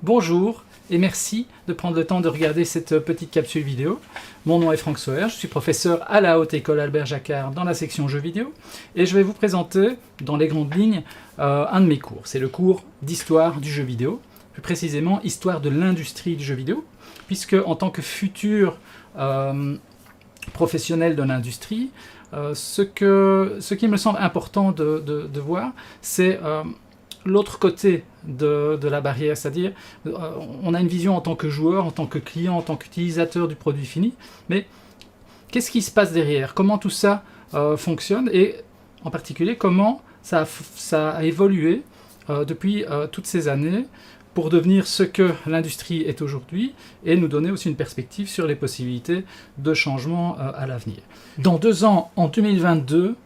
Bonjour et merci de prendre le temps de regarder cette petite capsule vidéo. Mon nom est Franck Soher, je suis professeur à la Haute École Albert Jacquard dans la section jeux vidéo et je vais vous présenter dans les grandes lignes un de mes cours. C'est le cours d'histoire du jeu vidéo, plus précisément histoire de l'industrie du jeu vidéo, puisque en tant que futur professionnel de l'industrie, ce qui me semble important de voir, c'est l'autre côté de la barrière, c'est-à-dire on a une vision en tant que joueur, en tant que client, en tant qu'utilisateur du produit fini, mais qu'est-ce qui se passe derrière? Comment tout ça fonctionne et en particulier comment ça a évolué depuis toutes ces années pour devenir ce que l'industrie est aujourd'hui et nous donner aussi une perspective sur les possibilités de changement à l'avenir. Dans 2 ans, en 2022,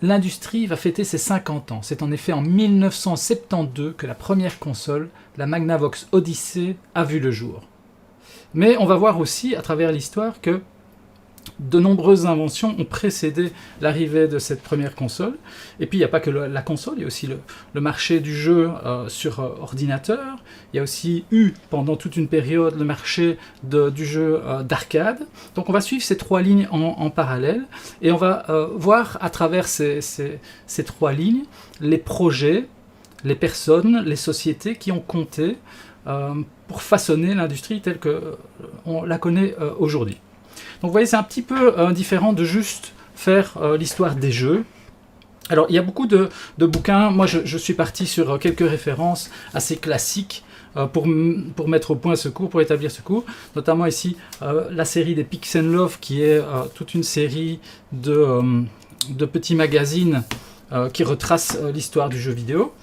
l'industrie va fêter ses 50 ans. C'est en effet en 1972 que la première console, la Magnavox Odyssey, a vu le jour. Mais on va voir aussi à travers l'histoire que de nombreuses inventions ont précédé l'arrivée de cette première console. Et puis il n'y a pas que la console, il y a aussi le marché du jeu sur ordinateur. Il y a aussi eu pendant toute une période le marché du jeu d'arcade. Donc on va suivre ces 3 lignes en parallèle et on va voir à travers ces 3 lignes les projets, les personnes, les sociétés qui ont compté pour façonner l'industrie telle qu'on la connaît aujourd'hui. Donc vous voyez, c'est un petit peu différent de juste faire l'histoire des jeux. Alors il y a beaucoup de bouquins, moi je suis parti sur quelques références assez classiques pour mettre au point ce cours, pour établir ce cours, notamment ici la série des Pix and Love qui est toute une série de petits magazines qui retracent l'histoire du jeu vidéo.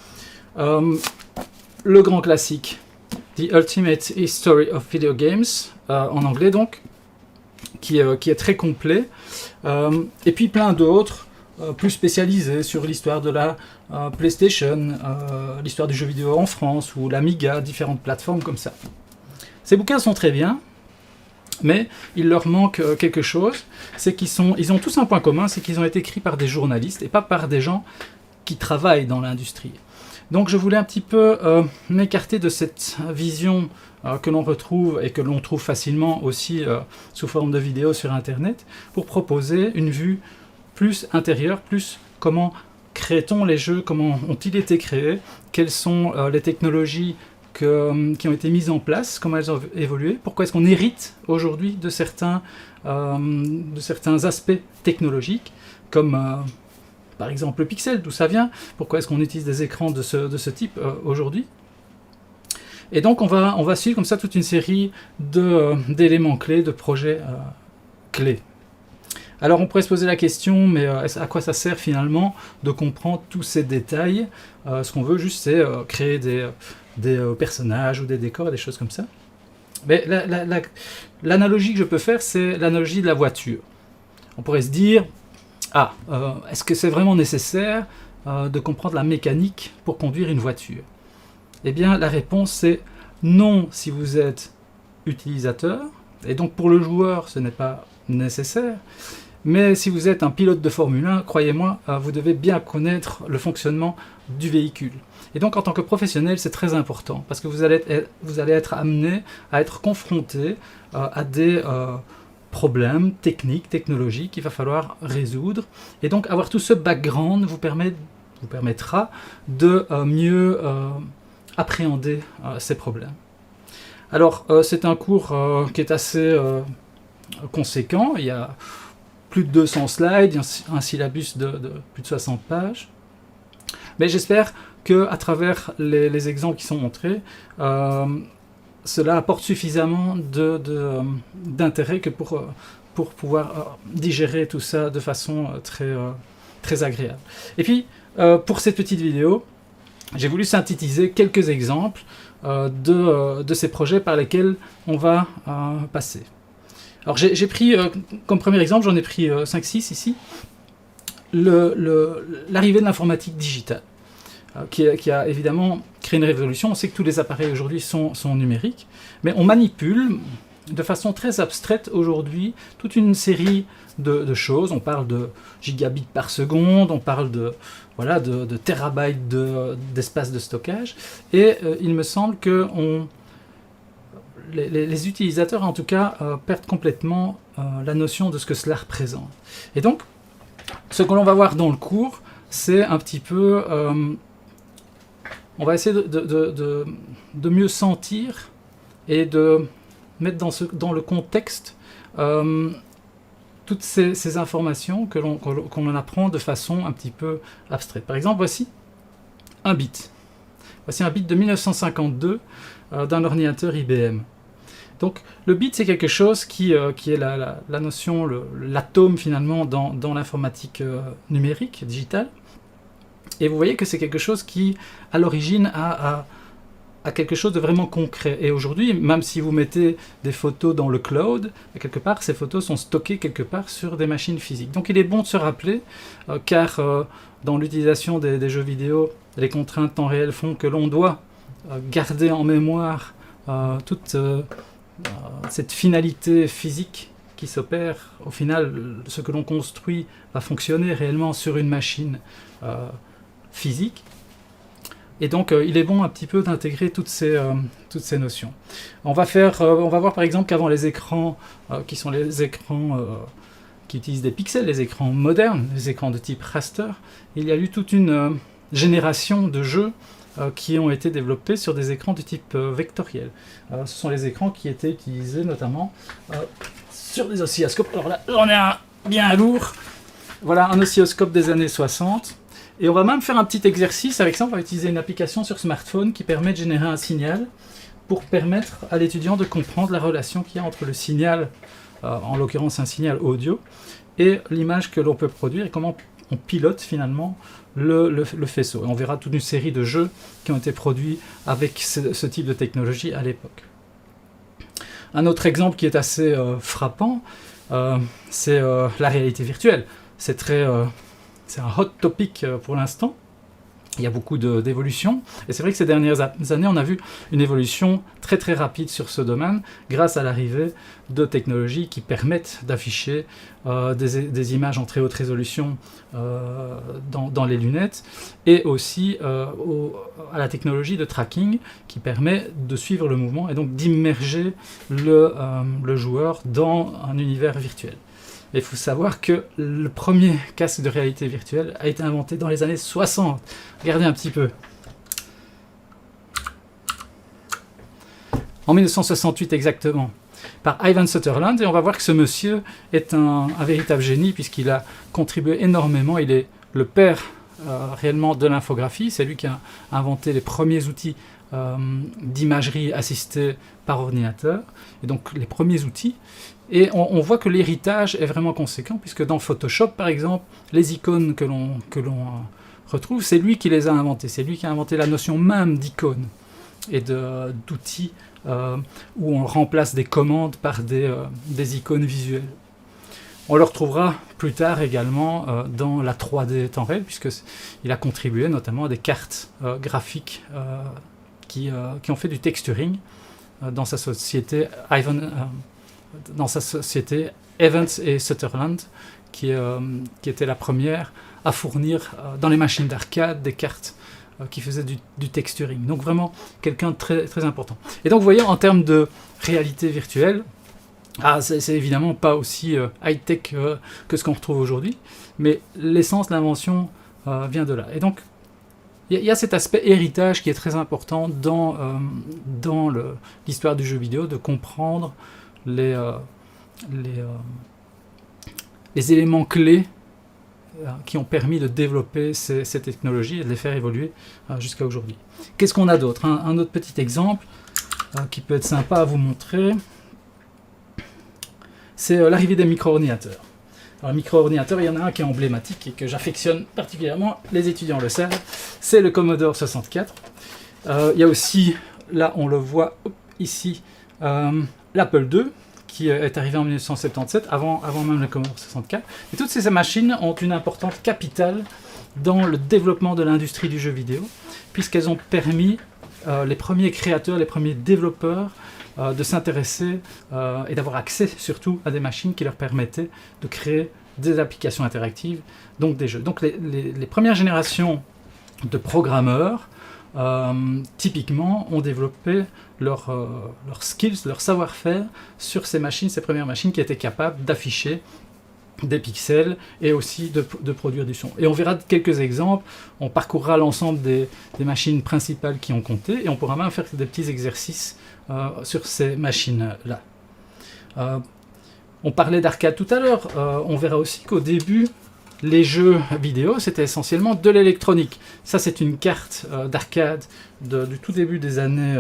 Le grand classique, The Ultimate History of Video Games, en anglais donc, qui est très complet, et puis plein d'autres plus spécialisés sur l'histoire de la PlayStation, l'histoire du jeu vidéo en France, ou l'Amiga, différentes plateformes comme ça. Ces bouquins sont très bien, mais il leur manque quelque chose, c'est ils ont tous un point commun, c'est qu'ils ont été écrits par des journalistes, et pas par des gens qui travaillent dans l'industrie. Donc je voulais un petit peu m'écarter de cette vision que l'on retrouve et que l'on trouve facilement aussi sous forme de vidéos sur Internet, pour proposer une vue plus intérieure, plus comment crée-t-on les jeux, comment ont-ils été créés, quelles sont les technologies qui ont été mises en place, comment elles ont évolué, pourquoi est-ce qu'on hérite aujourd'hui de certains aspects technologiques, comme par exemple le pixel, d'où ça vient, pourquoi est-ce qu'on utilise des écrans de ce type aujourd'hui. Et donc on va suivre comme ça toute une série d'éléments clés, de projets clés. Alors on pourrait se poser la question, mais à quoi ça sert finalement de comprendre tous ces détails? Ce qu'on veut juste, c'est créer des personnages ou des décors, des choses comme ça. Mais l'analogie que je peux faire, c'est l'analogie de la voiture. On pourrait se dire, est-ce que c'est vraiment nécessaire de comprendre la mécanique pour conduire une voiture? Eh bien, la réponse c'est non si vous êtes utilisateur, et donc pour le joueur ce n'est pas nécessaire, mais si vous êtes un pilote de Formule 1, croyez-moi, vous devez bien connaître le fonctionnement du véhicule. Et donc en tant que professionnel, c'est très important, parce que vous allez être amené à être confronté à des problèmes techniques, technologiques qu'il va falloir résoudre, et donc avoir tout ce background vous permettra de mieux appréhender ces problèmes. Alors c'est un cours qui est assez conséquent, il y a plus de 200 slides, un syllabus de plus de 60 pages, mais j'espère qu'à travers les exemples qui sont montrés, cela apporte suffisamment d'intérêt que pour pouvoir digérer tout ça de façon très agréable. Et puis pour cette petite vidéo, j'ai voulu synthétiser quelques exemples de ces projets par lesquels on va passer. Alors j'ai pris, comme premier exemple, j'en ai pris 5-6 ici, l'arrivée de l'informatique digitale, qui a évidemment créé une révolution. On sait que tous les appareils aujourd'hui sont numériques, mais on manipule de façon très abstraite aujourd'hui toute une série de choses. On parle de gigabits par seconde, on parle de terabytes d'espace de stockage, et il me semble qu'on les utilisateurs en tout cas perdent complètement la notion de ce que cela représente. Et donc, ce que l'on va voir dans le cours, c'est un petit peu... on va essayer de mieux sentir et de mettre dans le contexte toutes ces informations que l'on apprend de façon un petit peu abstraite. Par exemple, voici un bit. Voici un bit de 1952 d'un ordinateur IBM. Donc le bit, c'est quelque chose qui est la notion, l'atome finalement dans l'informatique numérique, digitale. Et vous voyez que c'est quelque chose qui, à l'origine, a quelque chose de vraiment concret. Et aujourd'hui, même si vous mettez des photos dans le cloud, quelque part, ces photos sont stockées quelque part sur des machines physiques. Donc il est bon de se rappeler, car dans l'utilisation des jeux vidéo, les contraintes temps réel font que l'on doit garder en mémoire toute cette finalité physique qui s'opère. Au final, ce que l'on construit va fonctionner réellement sur une machine physique. Et donc, il est bon un petit peu d'intégrer toutes ces notions. On va voir par exemple qu'avant les écrans, qui sont les écrans qui utilisent des pixels, les écrans modernes, les écrans de type raster, il y a eu toute une génération de jeux qui ont été développés sur des écrans de type vectoriel. Ce sont les écrans qui étaient utilisés notamment sur des oscilloscopes. Alors là, j'en ai un bien lourd. Voilà un oscilloscope des années 60. Et on va même faire un petit exercice avec ça. On va utiliser une application sur smartphone qui permet de générer un signal pour permettre à l'étudiant de comprendre la relation qu'il y a entre le signal, en l'occurrence un signal audio, et l'image que l'on peut produire et comment on pilote finalement le faisceau. Et on verra toute une série de jeux qui ont été produits avec ce type de technologie à l'époque. Un autre exemple qui est assez frappant, c'est la réalité virtuelle. C'est un hot topic pour l'instant. Il y a beaucoup d'évolutions. Et c'est vrai que ces dernières années, on a vu une évolution très très rapide sur ce domaine grâce à l'arrivée de technologies qui permettent d'afficher des images en très haute résolution dans les lunettes, et aussi à la technologie de tracking qui permet de suivre le mouvement et donc d'immerger le joueur dans un univers virtuel. Il faut savoir que le premier casque de réalité virtuelle a été inventé dans les années 60. Regardez un petit peu. En 1968 exactement, par Ivan Sutherland. Et on va voir que ce monsieur est un véritable génie puisqu'il a contribué énormément. Il est le père réellement de l'infographie. C'est lui qui a inventé les premiers outils d'imagerie assistée par ordinateur. Et donc les premiers outils. Et on voit que l'héritage est vraiment conséquent, puisque dans Photoshop, par exemple, les icônes que l'on retrouve, c'est lui qui les a inventées. C'est lui qui a inventé la notion même d'icône et d'outils où on remplace des commandes par des icônes visuelles. On le retrouvera plus tard également dans la 3D temps réel, puisqu'il a contribué notamment à des cartes graphiques qui ont fait du texturing dans sa société Evans et Sutherland, qui était la première à fournir dans les machines d'arcade des cartes qui faisaient du texturing. Donc vraiment quelqu'un de très, très important. Et donc vous voyez, en termes de réalité virtuelle, c'est évidemment pas aussi high-tech que ce qu'on retrouve aujourd'hui, mais l'essence de l'invention vient de là. Et donc il y a cet aspect héritage qui est très important dans l'histoire du jeu vidéo, de comprendre les éléments clés qui ont permis de développer ces technologies et de les faire évoluer jusqu'à aujourd'hui. Qu'est-ce qu'on a d'autre ? Un autre petit exemple qui peut être sympa à vous montrer, c'est l'arrivée des micro-ordinateurs. Alors, micro-ordinateur, il y en a un qui est emblématique et que j'affectionne particulièrement, les étudiants le savent, c'est le Commodore 64. Il y a aussi, là on le voit ici, l'Apple II, qui est arrivé en 1977, avant même le Commodore 64. Et toutes ces machines ont une importance capitale dans le développement de l'industrie du jeu vidéo, puisqu'elles ont permis les premiers créateurs, les premiers développeurs de s'intéresser et d'avoir accès surtout à des machines qui leur permettaient de créer des applications interactives, donc des jeux. Donc les premières générations de programmeurs typiquement, ont développé leurs skills, leur savoir-faire sur ces machines, ces premières machines qui étaient capables d'afficher des pixels et aussi de produire du son. Et on verra quelques exemples, on parcourra l'ensemble des machines principales qui ont compté et on pourra même faire des petits exercices sur ces machines-là. On parlait d'arcade tout à l'heure, on verra aussi qu'au début, les jeux vidéo, c'était essentiellement de l'électronique. Ça, c'est une carte d'arcade du tout début des années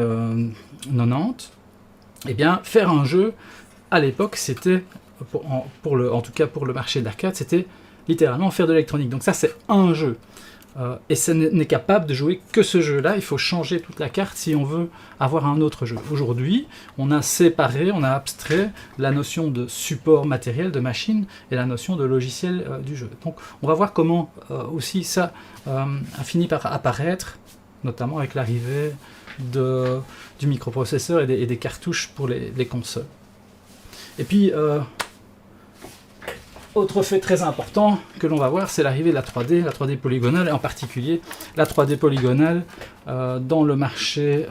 90. Eh bien, faire un jeu, à l'époque, c'était, en tout cas pour le marché d'arcade, c'était littéralement faire de l'électronique. Donc ça, c'est un jeu. Et ça n'est capable de jouer que ce jeu-là. Il faut changer toute la carte si on veut avoir un autre jeu. Aujourd'hui, on a séparé, on a abstrait la notion de support matériel, de machine, et la notion de logiciel du jeu. Donc on va voir comment aussi ça a fini par apparaître, notamment avec l'arrivée du microprocesseur et des cartouches pour les consoles. Et puis, autre fait très important que l'on va voir, c'est l'arrivée de la 3D polygonale, et en particulier la 3D polygonale dans le marché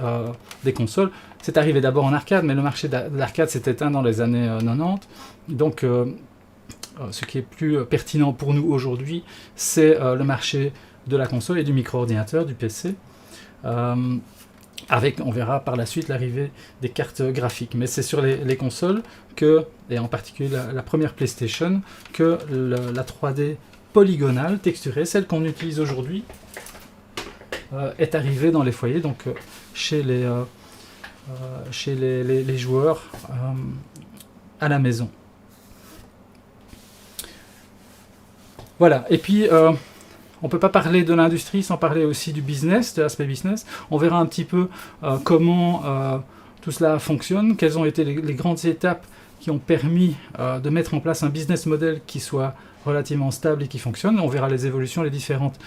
des consoles. C'est arrivé d'abord en arcade, mais le marché de l'arcade s'est éteint dans les années 90. Donc, ce qui est plus pertinent pour nous aujourd'hui, c'est le marché de la console et du micro-ordinateur, du PC. Avec, on verra par la suite, l'arrivée des cartes graphiques. Mais c'est sur les consoles que, et en particulier la première PlayStation, que la 3D polygonale, texturée, celle qu'on utilise aujourd'hui, est arrivée dans les foyers, donc chez les joueurs à la maison. Voilà, et puis on ne peut pas parler de l'industrie sans parler aussi du business, de l'aspect business. On verra un petit peu comment tout cela fonctionne, quelles ont été les grandes étapes qui ont permis de mettre en place un business model qui soit relativement stable et qui fonctionne. On verra les évolutions, les différentes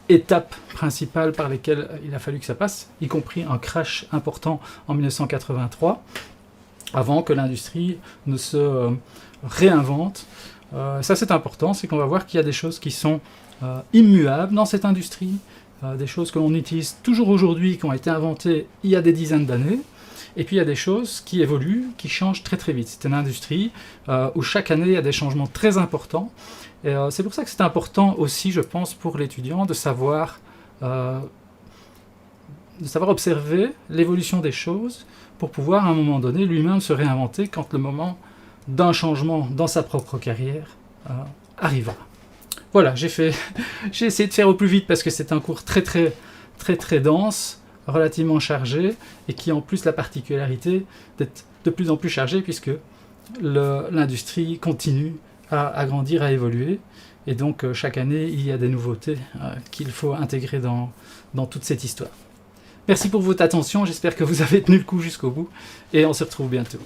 étapes principales par lesquelles il a fallu que ça passe, y compris un crash important en 1983, avant que l'industrie ne se réinvente. Ça c'est important, c'est qu'on va voir qu'il y a des choses qui sont immuables dans cette industrie, des choses que l'on utilise toujours aujourd'hui, qui ont été inventées il y a des dizaines d'années, et puis il y a des choses qui évoluent, qui changent très très vite. C'est une industrie où chaque année il y a des changements très importants, et c'est pour ça que c'est important aussi, je pense, pour l'étudiant de savoir observer l'évolution des choses pour pouvoir à un moment donné lui-même se réinventer quand le moment d'un changement dans sa propre carrière arrivera. Voilà, j'ai essayé de faire au plus vite parce que c'est un cours très dense, relativement chargé, et qui a en plus la particularité d'être de plus en plus chargé puisque l'industrie continue à grandir, à évoluer, et donc chaque année il y a des nouveautés qu'il faut intégrer dans toute cette histoire. Merci pour votre attention, j'espère que vous avez tenu le coup jusqu'au bout, et on se retrouve bientôt.